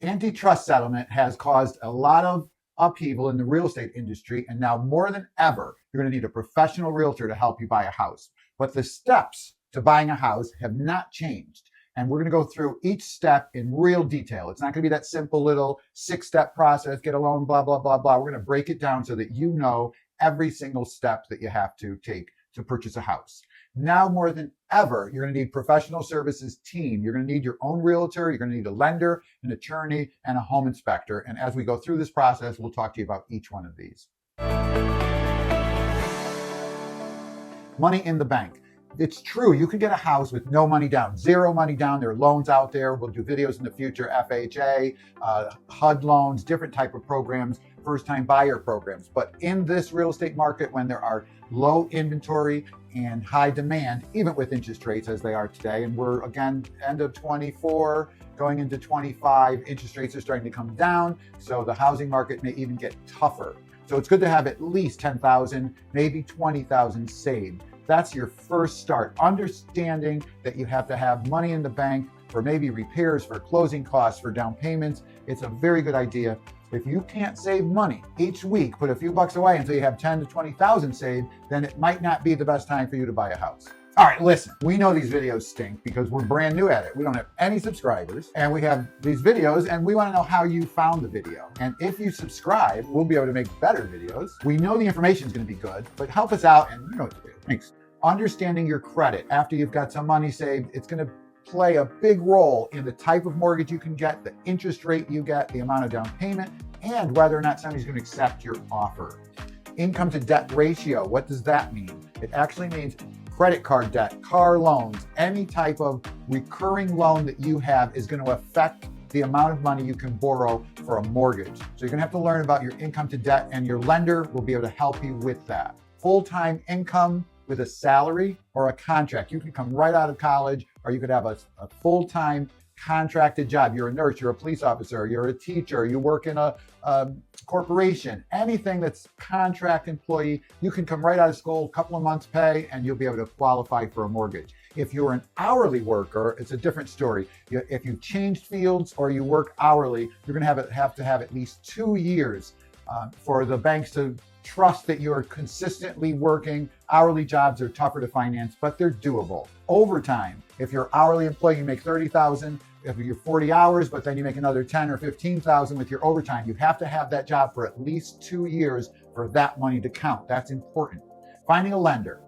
Antitrust settlement has caused a lot of upheaval in the real estate industry, and now more than ever, you're going to need a professional realtor to help you buy a house. But the steps to buying a house have not changed. And we're going to go through each step in real detail. It's not going to be that simple little 6-step process, get a loan, blah, blah, blah, blah. We're going to break it down so that you know every single step that you have to take to purchase a house. Now more than ever, you're going to need professional services team. You're going to need your own realtor. You're going to need a lender, an attorney, and a home inspector. And as we go through this process, we'll talk to you about each one of these. Money in the bank. It's true, you can get a house with no money down, zero money down. There are loans out there. We'll do videos in the future, FHA, HUD loans, different type of programs, first-time buyer programs. But in this real estate market, when there are low inventory and high demand, even with interest rates as they are today, and we're again, end of 24, going into 25, interest rates are starting to come down. So the housing market may even get tougher. So it's good to have at least 10,000, maybe 20,000 saved. That's your first start. Understanding that you have to have money in the bank for maybe repairs, for closing costs, for down payments. It's a very good idea. If you can't save money each week, put a few bucks away until you have 10 to 20,000 saved, then it might not be the best time for you to buy a house. All right, listen, we know these videos stink because we're brand new at it. We don't have any subscribers and we have these videos and we want to know how you found the video. And if you subscribe, we'll be able to make better videos. We know the information is going to be good, but help us out and you know what to do. Thanks. Understanding your credit after you've got some money saved, it's going to play a big role in the type of mortgage you can get, the interest rate you get, the amount of down payment, and whether or not somebody's going to accept your offer. Income to debt ratio, what does that mean? It actually means credit card debt, car loans, any type of recurring loan that you have is going to affect the amount of money you can borrow for a mortgage. So you're going to have to learn about your income to debt, and your lender will be able to help you with that. Full-time income with a salary or a contract. You can come right out of college, or you could have a full-time contracted job. You're a nurse, you're a police officer, you're a teacher, you work in a corporation, anything that's contract employee, you can come right out of school, a couple of months pay, and you'll be able to qualify for a mortgage. If you're an hourly worker, it's a different story. If you've changed fields or you work hourly, you're going to have to have at least 2 years for the banks to trust that you're consistently working. Hourly jobs are tougher to finance, but they're doable. Overtime, if you're hourly employee, you make 30,000. If you're 40 hours, but then you make another 10 or 15,000 with your overtime, you have to have that job for at least 2 years for that money to count. That's important. Finding a lender.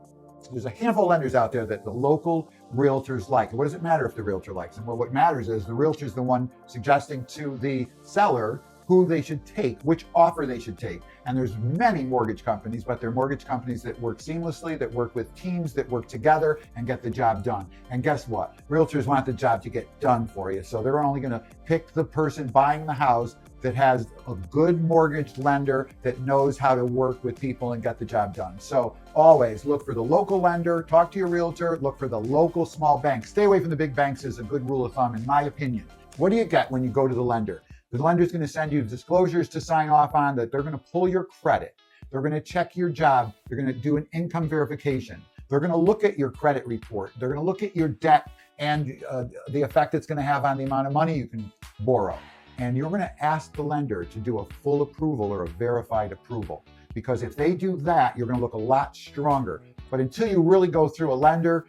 There's a handful of lenders out there that the local realtors like. And what does it matter if the realtor likes them? Well, what matters is the realtor is the one suggesting to the seller who they should take, which offer they should take. And there's many mortgage companies, but they're mortgage companies that work seamlessly, that work with teams, that work together and get the job done. And guess what? Realtors want the job to get done for you. So they're only going to pick the person buying the house that has a good mortgage lender that knows how to work with people and get the job done. So always look for the local lender, talk to your realtor, look for the local small bank. Stay away from the big banks is a good rule of thumb, in my opinion. What do you get when you go to the lender? The lender's going to send you disclosures to sign off on, that they're going to pull your credit. They're going to check your job. They're going to do an income verification. They're going to look at your credit report. They're going to look at your debt and the effect it's going to have on the amount of money you can borrow. And you're going to ask the lender to do a full approval or a verified approval. Because if they do that, you're going to look a lot stronger. But until you really go through a lender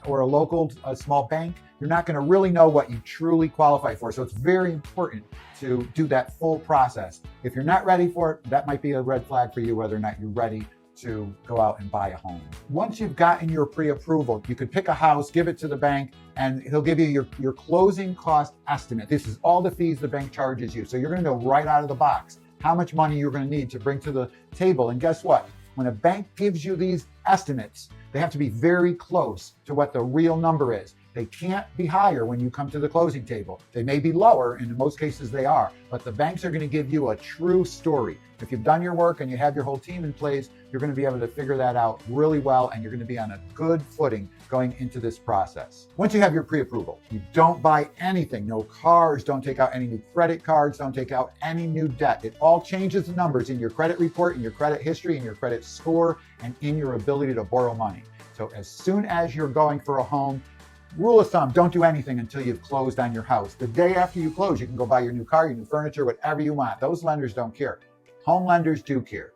or a local small bank, you're not going to really know what you truly qualify for. So it's very important to do that full process. If you're not ready for it, that might be a red flag for you, whether or not you're ready to go out and buy a home. Once you've gotten your pre-approval, you could pick a house, give it to the bank, and he'll give you your closing cost estimate. This is all the fees the bank charges you. So you're going to know right out of the box how much money you're going to need to bring to the table. And guess what? When a bank gives you these estimates, they have to be very close to what the real number is. They can't be higher when you come to the closing table. They may be lower, and in most cases they are, but the banks are going to give you a true story. If you've done your work and you have your whole team in place, you're going to be able to figure that out really well, and you're going to be on a good footing going into this process. Once you have your pre-approval, you don't buy anything, no cars, don't take out any new credit cards, don't take out any new debt. It all changes the numbers in your credit report, in your credit history, in your credit score, and in your ability to borrow money. So as soon as you're going for a home, Rule of thumb, don't do anything until you've closed on your house. The day after you close, you can go buy your new car, your new furniture, whatever you want. Those lenders don't care. Home lenders do care.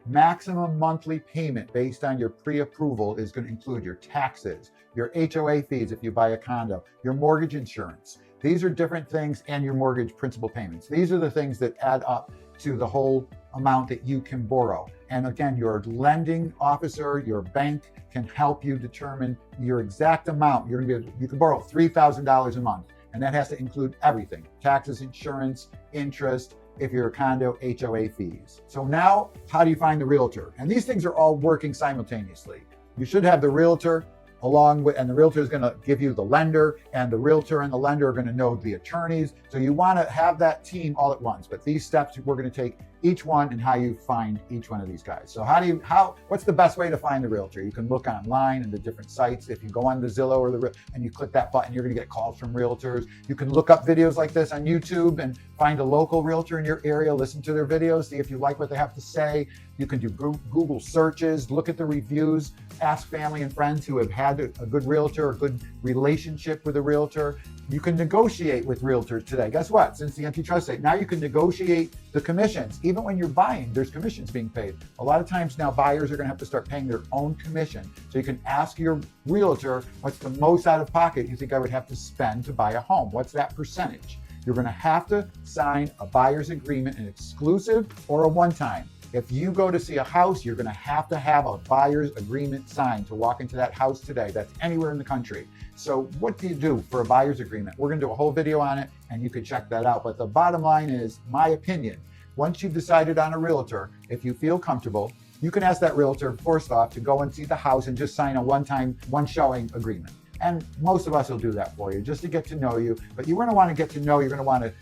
Maximum monthly payment based on your pre-approval is going to include your taxes, your HOA fees if you buy a condo, your mortgage insurance. These are different things, and your mortgage principal payments. These are the things that add up to the whole amount that you can borrow. And again, your lending officer, your bank can help you determine your exact amount. You can borrow $3,000 a month, and that has to include everything: taxes, insurance, interest, if you're a condo, HOA fees. So now, how do you find the realtor? And these things are all working simultaneously. You should have the realtor and the realtor is going to give you the lender, and the realtor and the lender are going to know the attorneys. So you want to have that team all at once. But these steps, we're going to take each one and how you find each one of these guys. So what's the best way to find the realtor? You can look online and the different sites. If you go on the Zillow and you click that button, you're going to get calls from realtors. You can look up videos like this on YouTube and find a local realtor in your area, listen to their videos, see if you like what they have to say. You can do Google searches, look at the reviews, ask family and friends who have had a good realtor, a good relationship with a realtor. You can negotiate with realtors today. Guess what? Since the antitrust state, now you can negotiate the commissions. Even when you're buying, there's commissions being paid. A lot of times now buyers are going to have to start paying their own commission. So you can ask your realtor, what's the most out of pocket you think I would have to spend to buy a home? What's that percentage? You're going to have to sign a buyer's agreement, an exclusive or a one-time. If you go to see a house, you're going to have a buyer's agreement signed to walk into that house today. That's anywhere in the country. So what do you do for a buyer's agreement? We're going to do a whole video on it, and you can check that out. But the bottom line is, my opinion, once you've decided on a realtor, if you feel comfortable, you can ask that realtor, first off, to go and see the house and just sign a one-time, one showing agreement. And most of us will do that for you just to get to know you. But you're going to want to get to know, you're going to want to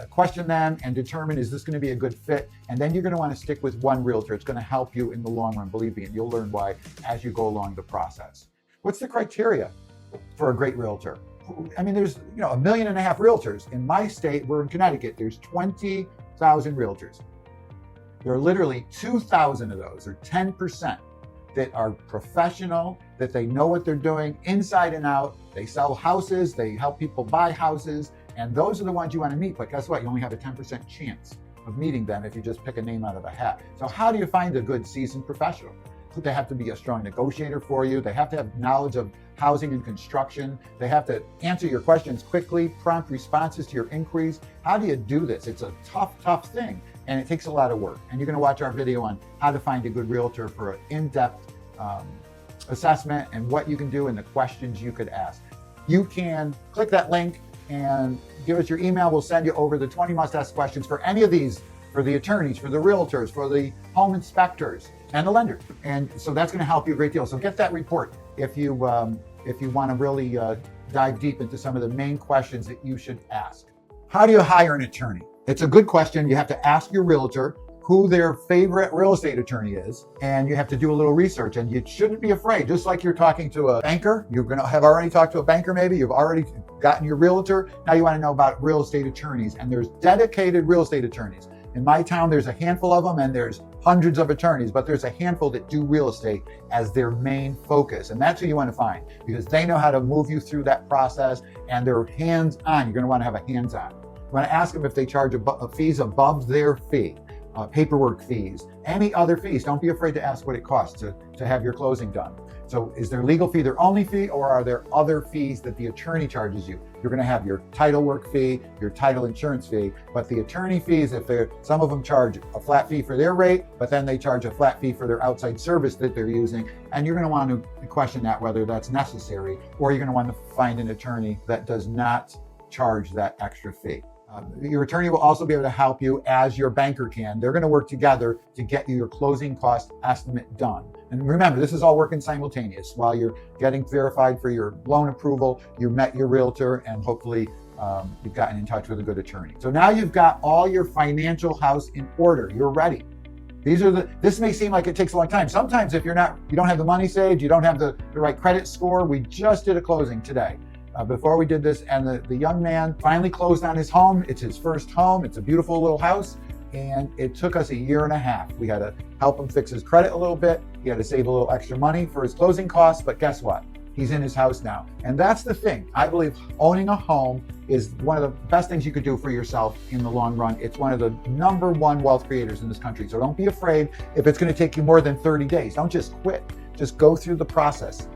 question them and determine, is this going to be a good fit? And then you're going to want to stick with one realtor. It's going to help you in the long run, believe me, and you'll learn why as you go along the process. What's the criteria for a great realtor? I mean, there's 1.5 million realtors. In my state, we're in Connecticut, there's 20,000 realtors. There are literally 2,000 of those, or 10%, that are professional, that they know what they're doing inside and out. They sell houses, they help people buy houses, and those are the ones you want to meet. But guess what? You only have a 10% chance of meeting them if you just pick a name out of a hat. So how do you find a good seasoned professional? They have to be a strong negotiator for you. They have to have knowledge of housing and construction. They have to answer your questions quickly, prompt responses to your inquiries. How do you do this? It's a tough thing, and it takes a lot of work. And you're going to watch our video on how to find a good realtor for an in-depth assessment and what you can do and the questions you could ask. You can click that link and give us your email. We'll send you over the 20 must-ask questions for any of these, for the attorneys, for the realtors, for the home inspectors, and the lender. And so that's going to help you a great deal. So get that report if you want to really dive deep into some of the main questions that you should ask. How do you hire an attorney? It's a good question. You have to ask your realtor who their favorite real estate attorney is, and you have to do a little research, and you shouldn't be afraid. Just like you're talking to a banker, you're going to have already talked to a banker, maybe you've already gotten your realtor. Now you want to know about real estate attorneys, and there's dedicated real estate attorneys. In my town, there's a handful of them, and there's hundreds of attorneys, but there's a handful that do real estate as their main focus. And that's who you want to find, because they know how to move you through that process, and they're hands-on. You're going to want to have a hands-on. You want to ask them if they charge fees above their fee. Paperwork fees, any other fees. Don't be afraid to ask what it costs to have your closing done. So is their legal fee their only fee, or are there other fees that the attorney charges you? You're going to have your title work fee, your title insurance fee, but the attorney fees, some of them charge a flat fee for their rate, but then they charge a flat fee for their outside service that they're using. And you're going to want to question that, whether that's necessary, or you're going to want to find an attorney that does not charge that extra fee. Your attorney will also be able to help you, as your banker can. They're going to work together to get you your closing cost estimate done. And remember, this is all working simultaneous. While you're getting verified for your loan approval, you met your realtor, and hopefully you've gotten in touch with a good attorney. So now you've got all your financial house in order. You're ready. This may seem like it takes a long time. Sometimes if you don't have the money saved, you don't have the right credit score. We just did a closing today. Before we did this, and the young man finally closed on his home. It's his first home. It's a beautiful little house, and it took us 1.5 years. We had to help him fix his credit a little bit. He had to save a little extra money for his closing costs, but guess what? he's in his house now. And that's the thing. I believe owning a home is one of the best things you could do for yourself in the long run. It's one of the #1 wealth creators in this country. So don't be afraid if it's going to take you more than 30 days. Don't just quit. Just go through the process.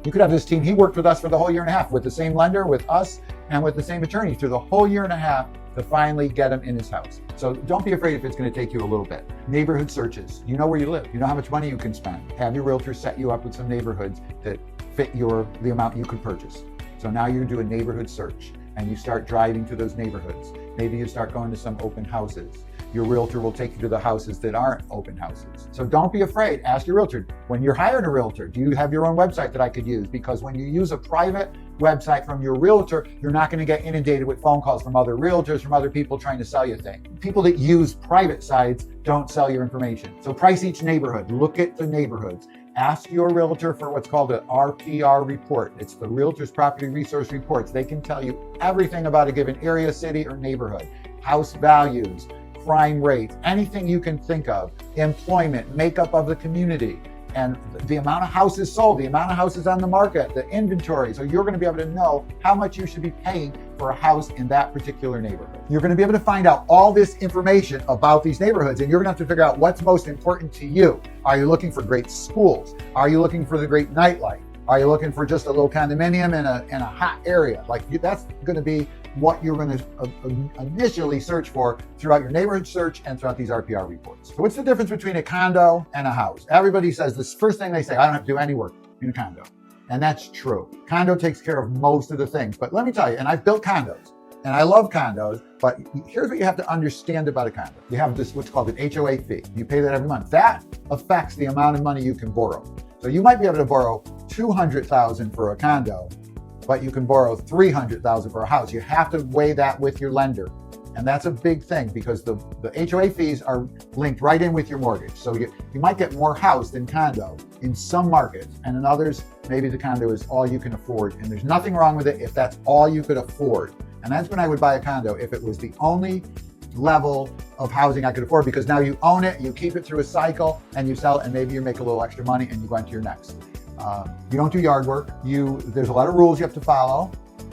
You could have this team. He worked with us for the whole year and a half with the same lender, with us, and with the same attorney through the whole year and a half to finally get him in his house. So don't be afraid if it's going to take you a little bit. Neighborhood searches. You know where you live. You know how much money you can spend. Have your realtor set you up with some neighborhoods that fit the amount you could purchase. So now you do a neighborhood search and you start driving to those neighborhoods. Maybe you start going to some open houses. Your realtor will take you to the houses that aren't open houses. So don't be afraid. Ask your realtor. When you're hiring a realtor, do you have your own website that I could use? Because when you use a private website from your realtor, you're not going to get inundated with phone calls from other realtors, from other people trying to sell you things. People that use private sites don't sell your information. So price each neighborhood. Look at the neighborhoods. Ask your realtor for what's called an RPR report. It's the Realtor's Property Resource Reports. They can tell you everything about a given area, city, or neighborhood. House values, crime rates, anything you can think of, employment, makeup of the community, and the amount of houses sold, the amount of houses on the market, the inventory. So you're going to be able to know how much you should be paying for a house in that particular neighborhood. You're going to be able to find out all this information about these neighborhoods, and you're going to have to figure out what's most important to you. Are you looking for great schools? Are you looking for the great nightlife? Are you looking for just a little condominium in a hot area? That's going to be what you're going to initially search for throughout your neighborhood search and throughout these RPR reports. So what's the difference between a condo and a house? Everybody says this first thing they say, I don't have to do any work in a condo. And that's true. Condo takes care of most of the things. But let me tell you, and I've built condos, and I love condos, but here's what you have to understand about a condo. You have this, what's called an HOA fee. You pay that every month. That affects the amount of money you can borrow. So you might be able to borrow $200,000 for a condo, but you can borrow $300,000 for a house. You have to weigh that with your lender. And that's a big thing because the HOA fees are linked right in with your mortgage. So you might get more house than condo in some markets, and in others, maybe the condo is all you can afford. And there's nothing wrong with it if that's all you could afford. And that's when I would buy a condo, if it was the only level of housing I could afford, because now you own it, you keep it through a cycle, and you sell it, and maybe you make a little extra money and you go on to your next. You don't do yard work. There's a lot of rules you have to follow.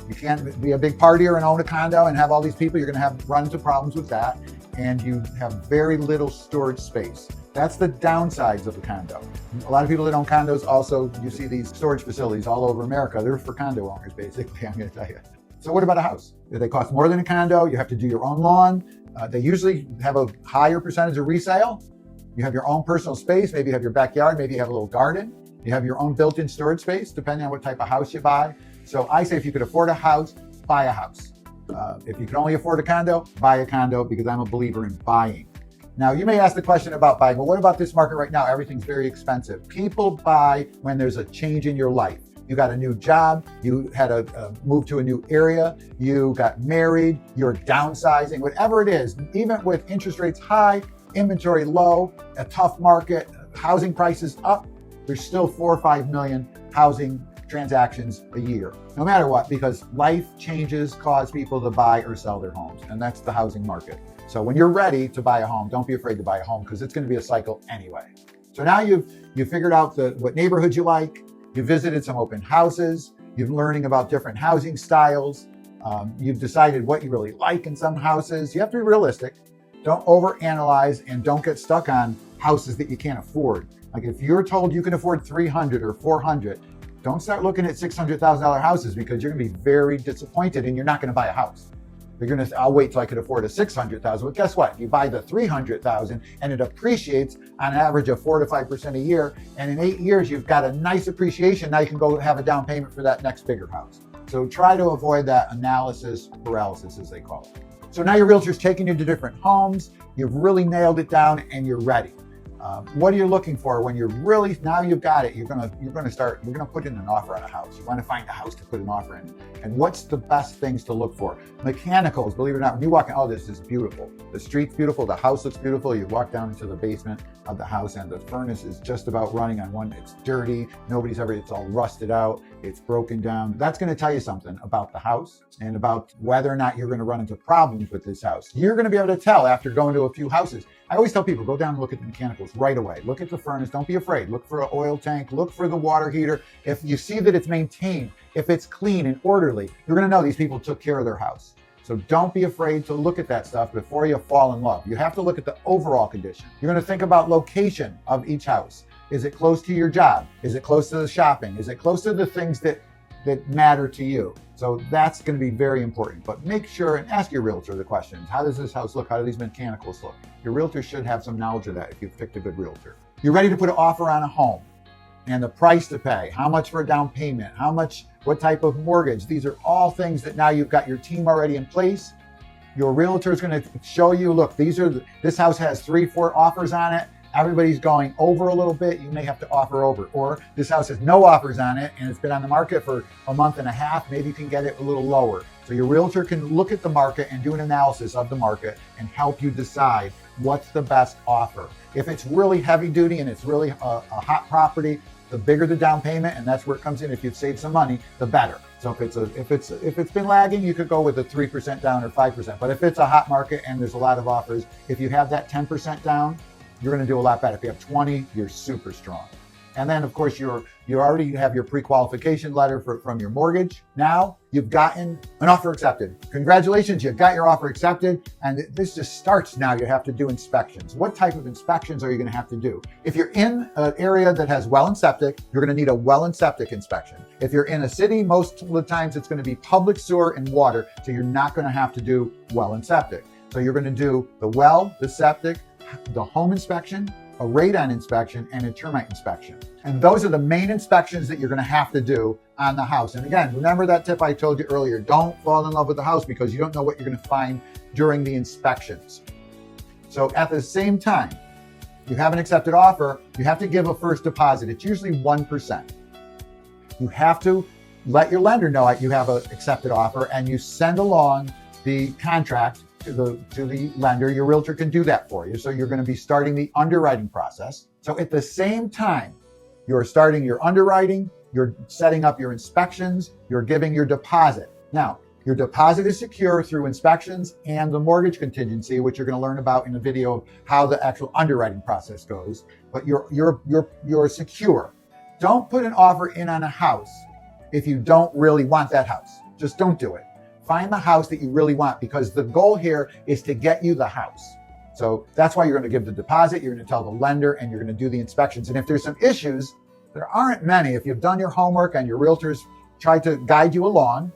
You can't be a big partier and own a condo and have all these people. You're going to run into problems with that. And you have very little storage space. That's the downsides of a condo. A lot of people that own condos also, you see these storage facilities all over America. They're for condo owners, basically, I'm going to tell you. So what about a house? They cost more than a condo. You have to do your own lawn. They usually have a higher percentage of resale. You have your own personal space. Maybe you have your backyard. Maybe you have a little garden. You have your own built-in storage space, depending on what type of house you buy. So I say if you could afford a house, buy a house. If you can only afford a condo, buy a condo, because I'm a believer in buying. Now, you may ask the question about buying, well, what about this market right now? Everything's very expensive. People buy when there's a change in your life. You got a new job, you had a move to a new area, you got married, you're downsizing, whatever it is, even with interest rates high, inventory low, a tough market, housing prices up, there's still 4 or 5 million housing transactions a year, no matter what, because life changes cause people to buy or sell their homes, and that's the housing market. So when you're ready to buy a home, don't be afraid to buy a home, because it's going to be a cycle anyway. So now you've figured out what neighborhoods you like, you visited some open houses, you're learning about different housing styles, you've decided what you really like in some houses. You have to be realistic. Don't overanalyze and don't get stuck on houses that you can't afford. Like if you're told you can afford 300 or 400, don't start looking at $600,000 houses, because you're going to be very disappointed and you're not going to buy a house. You're going to, I'll wait till I could afford a 600,000. But guess what? You buy the 300,000 and it appreciates on average of 4 to 5% a year. And in 8 years, you've got a nice appreciation. Now you can go have a down payment for that next bigger house. So try to avoid that analysis paralysis, as they call it. So now your realtor's taking you to different homes. You've really nailed it down and you're ready. What are you looking for when you're really, now you've got it, you're gonna put in an offer on a house. You want to find a house to put an offer in. And what's the best things to look for? Mechanicals, believe it or not, when you walk in, oh, this is beautiful. The street's beautiful, the house looks beautiful. You walk down into the basement of the house and the furnace is just about running on one. It's dirty, it's all rusted out, it's broken down. That's gonna tell you something about the house and about whether or not you're gonna run into problems with this house. You're gonna be able to tell after going to a few houses. I always tell people, go down and look at the mechanicals furnace right away. Look at the furnace. Don't be afraid. Look for an oil tank. Look for the water heater. If you see that it's maintained, if it's clean and orderly, you're going to know these people took care of their house. So don't be afraid to look at that stuff before you fall in love. You have to look at the overall condition. You're going to think about location of each house. Is it close to your job? Is it close to the shopping? Is it close to the things that matter to you? So that's going to be very important. But make sure and ask your realtor the questions. How does this house look? How do these mechanicals look? Your realtor should have some knowledge of that if you've picked a good realtor. You're ready to put an offer on a home and the price to pay. How much for a down payment? How much, what type of mortgage? These are all things that now you've got your team already in place. Your realtor is going to show you, look, this house has 3-4 offers on it. Everybody's going over a little bit. You may have to offer over. Or this house has no offers on it and it's been on the market for a month and a half. Maybe you can get it a little lower. So your realtor can look at the market and do an analysis of the market and help you decide what's the best offer. If it's really heavy duty and it's really a hot property, the bigger the down payment, and that's where it comes in. If you've saved some money, the better. So if it's been lagging, you could go with a 3% down or 5%. But if it's a hot market and there's a lot of offers, if you have that 10% down, you're going to do a lot better. If you have 20, you're super strong. And then, of course, you already have your pre-qualification letter from your mortgage. Now you've gotten an offer accepted. Congratulations, you've got your offer accepted. And this just starts now. You have to do inspections. What type of inspections are you going to have to do? If you're in an area that has well and septic, you're going to need a well and septic inspection. If you're in a city, most of the times it's going to be public sewer and water. So you're not going to have to do well and septic. So you're going to do the well, the septic, the home inspection, a radon inspection, and a termite inspection. And those are the main inspections that you're going to have to do on the house. And again, remember that tip I told you earlier, don't fall in love with the house because you don't know what you're going to find during the inspections. So at the same time, you have an accepted offer, you have to give a first deposit. It's usually 1%. You have to let your lender know you have an accepted offer and you send along the contract to the lender. Your realtor can do that for you. So you're going to be starting the underwriting process. So at the same time, you're starting your underwriting, you're setting up your inspections, you're giving your deposit. Now, your deposit is secure through inspections and the mortgage contingency, which you're going to learn about in a video of how the actual underwriting process goes. But you're secure. Don't put an offer in on a house if you don't really want that house. Just don't do it. Find the house that you really want because the goal here is to get you the house. So that's why you're going to give the deposit, you're going to tell the lender, and you're going to do the inspections. And if there's some issues, there aren't many. If you've done your homework and your realtors tried to guide you along,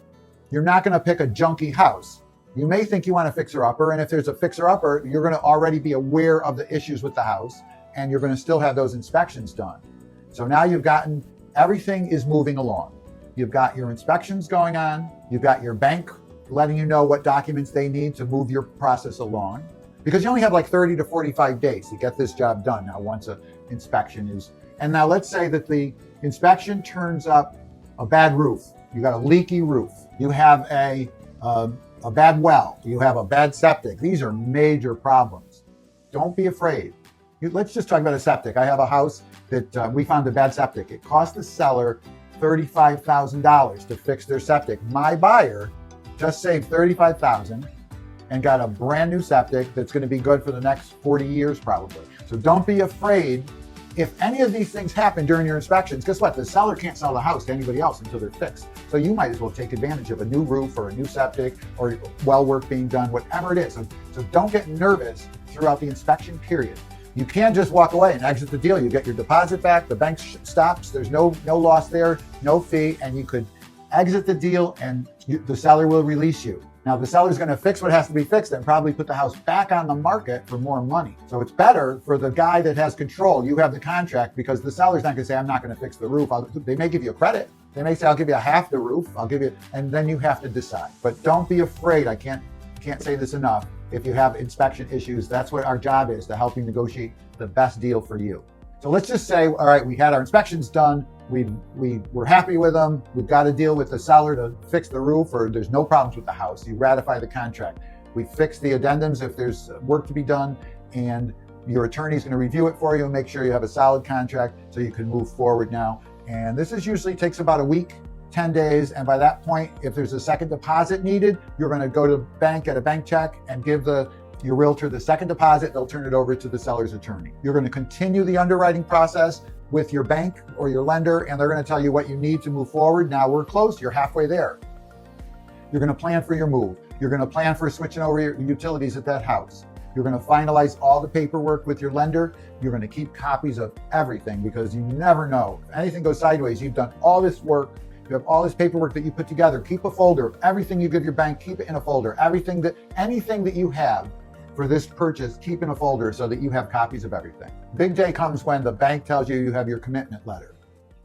you're not going to pick a junky house. You may think you want a fixer-upper, and if there's a fixer-upper, you're going to already be aware of the issues with the house, and you're going to still have those inspections done. So now everything is moving along. You've got your inspections going on. You've got your bank letting you know what documents they need to move your process along. Because you only have like 30 to 45 days to get this job done now once an inspection is. And now let's say that the inspection turns up a bad roof. You got a leaky roof. You have a bad well. You have a bad septic. These are major problems. Don't be afraid. Let's just talk about a septic. I have a house that we found a bad septic. It cost the seller $35,000 to fix their septic. My buyer just saved $35,000 and got a brand new septic that's going to be good for the next 40 years probably. So don't be afraid. If any of these things happen during your inspections, guess what? The seller can't sell the house to anybody else until they're fixed. So you might as well take advantage of a new roof or a new septic or well work being done, whatever it is. So don't get nervous throughout the inspection period. You can't just walk away and exit the deal. You get your deposit back, the bank stops, there's no loss there, no fee, and you could exit the deal and the seller will release you. Now the seller's going to fix what has to be fixed and probably put the house back on the market for more money. So it's better for the guy that has control. You have the contract because the seller's not going to say, I'm not going to fix the roof. They may give you a credit. They may say, I'll give you half the roof. I'll give you, and then you have to decide. But don't be afraid. I can't say this enough. If you have inspection issues, that's what our job is, to help you negotiate the best deal for you. So let's just say, all right, we had our inspections done. We were happy with them. We've got to deal with the seller to fix the roof, or there's no problems with the house. You ratify the contract. We fix the addendums if there's work to be done, and your attorney's going to review it for you and make sure you have a solid contract so you can move forward now. And this usually takes about a week, 10 days. And by that point, if there's a second deposit needed, you're going to go to the bank, get a bank check, and give the your realtor the second deposit, they'll turn it over to the seller's attorney. You're going to continue the underwriting process with your bank or your lender, and they're going to tell you what you need to move forward. Now we're close, you're halfway there. You're going to plan for your move. You're going to plan for switching over your utilities at that house. You're going to finalize all the paperwork with your lender. You're going to keep copies of everything because you never know. If anything goes sideways, you've done all this work. You have all this paperwork that you put together. Keep a folder of everything you give your bank. Keep it in a folder. Anything that you have for this purchase, keep in a folder so that you have copies of everything. Big day comes when the bank tells you you have your commitment letter.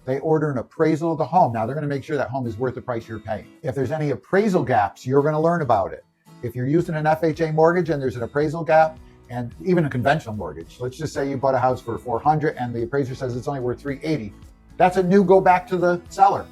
They order an appraisal of the home. Now they're going to make sure that home is worth the price you're paying. If there's any appraisal gaps, you're going to learn about it. If you're using an FHA mortgage and there's an appraisal gap, and even a conventional mortgage, let's just say you bought a house for $400 and the appraiser says it's only worth $380. That's a new go back to the seller.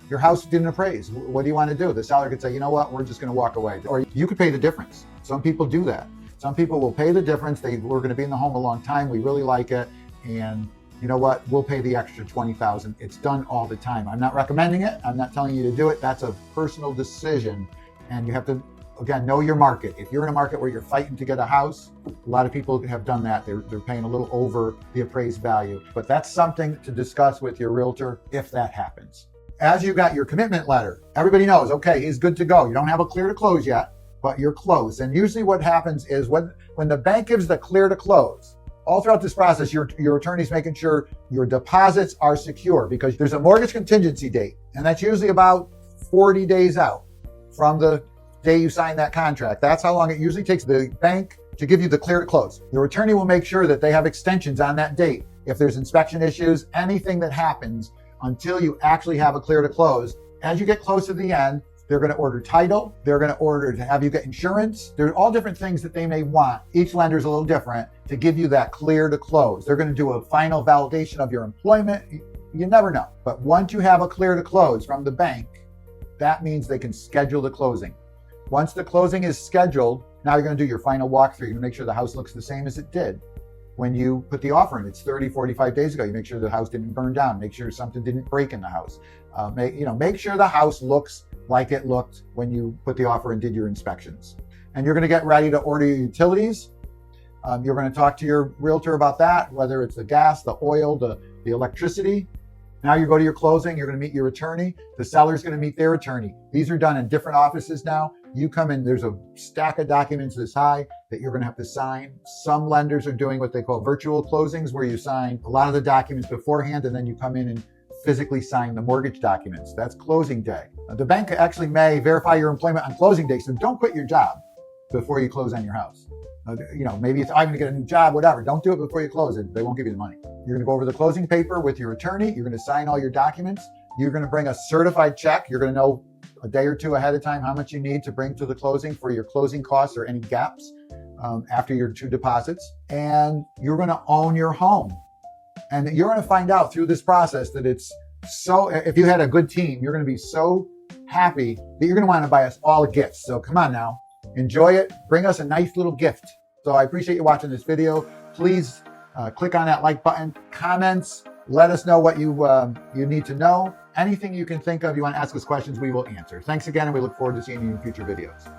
Your house didn't appraise. What do you want to do? The seller could say, you know what, we're just going to walk away. Or you could pay the difference. Some people do that. Some people will pay the difference. We're going to be in the home a long time. We really like it. And you know what? We'll pay the extra $20,000. It's done all the time. I'm not recommending it. I'm not telling you to do it. That's a personal decision. And you have to, again, know your market. If you're in a market where you're fighting to get a house, a lot of people have done that. They're paying a little over the appraised value. But that's something to discuss with your realtor if that happens. As you got your commitment letter, everybody knows, okay, he's good to go. You don't have a clear to close yet, but you're close. And usually what happens is when the bank gives the clear to close, all throughout this process, your attorney's making sure your deposits are secure because there's a mortgage contingency date, and that's usually about 40 days out from the day you sign that contract. That's how long it usually takes the bank to give you the clear to close. Your attorney will make sure that they have extensions on that date. If there's inspection issues, anything that happens until you actually have a clear to close, as you get close to the end, they're going to order title. They're going to order to have you get insurance. There are all different things that they may want. Each lender is a little different to give you that clear to close. They're going to do a final validation of your employment. You never know. But once you have a clear to close from the bank, that means they can schedule the closing. Once the closing is scheduled, now you're going to do your final walkthrough to make sure the house looks the same as it did when you put the offer in. It's 30, 45 days ago. You make sure the house didn't burn down. Make sure something didn't break in the house. Make sure the house looks like it looked when you put the offer and did your inspections. And you're going to get ready to order your utilities. You're going to talk to your realtor about that, whether it's the gas, the oil, the electricity. Now you go to your closing, you're going to meet your attorney. The seller's going to meet their attorney. These are done in different offices now. You come in, there's a stack of documents this high that you're going to have to sign. Some lenders are doing what they call virtual closings, where you sign a lot of the documents beforehand and then you come in and physically sign the mortgage documents. That's closing day. The bank actually may verify your employment on closing day, so don't quit your job before you close on your house. Maybe it's, I'm going to get a new job, whatever. Don't do it before you close it. They won't give you the money. You're going to go over the closing paper with your attorney. You're going to sign all your documents. You're going to bring a certified check. You're going to know a day or two ahead of time how much you need to bring to the closing for your closing costs or any gaps after your 2 deposits. And you're going to own your home. And you're going to find out through this process that it's so, if you had a good team, you're going to be so happy that you're going to want to buy us all a gift. So come on now, enjoy it. Bring us a nice little gift. So I appreciate you watching this video. Please click on that like button, comments, let us know what you need to know. Anything you can think of, you want to ask us questions, we will answer. Thanks again, and we look forward to seeing you in future videos.